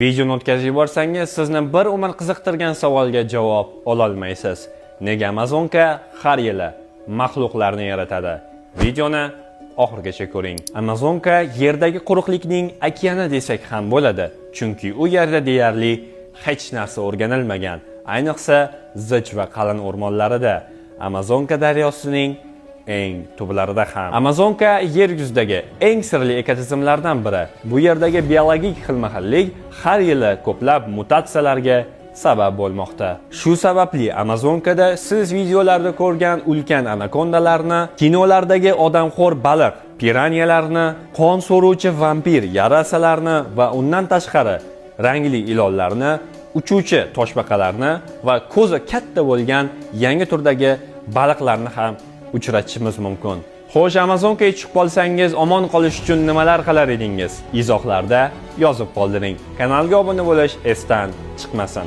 Videoni o'tkazib yuborsangiz, sizni bir umr qiziqtirgan savolga javob ololmaysiz. Nega Amazonka har yili maxluqlarni yaratadi? Videoni oxirigacha ko'ring. Amazonka yerdagi quruqlikning okeani desak ham bo'ladi, chunki u yerda deyarli hech narsa o'rganilmagan, ayniqsa zich va qalin o'rmonlarida. Amazonka daryosining eng tublarida ham. Amazonka yer yuzidagi eng sirli ekotizimlardan biri. Bu yerdagi biologik xilma-xillik har yili ko'plab mutatsiyalarga sabab bo'lmoqda. Shu sababli Amazonkada siz videolarda ko'rgan ulkan anakondalarni, kinolardagi odamxo'r baliq, piranyalarni, qon so'ruvchi vampir yarasalarni va undan tashqari rangli ilonlarni, uchuvchi toshbaqalarni va ko'zi katta bo'lgan yangi turdagi baliqlarni ham uchratishimiz mumkin. Xo'sh, Amazonkaga chiqib qolsangiz, omon qolish uchun nimalar qilar edingiz? Izohlarda yozib qoldiring. Kanalga obuna bo'lish esdan chiqmasin.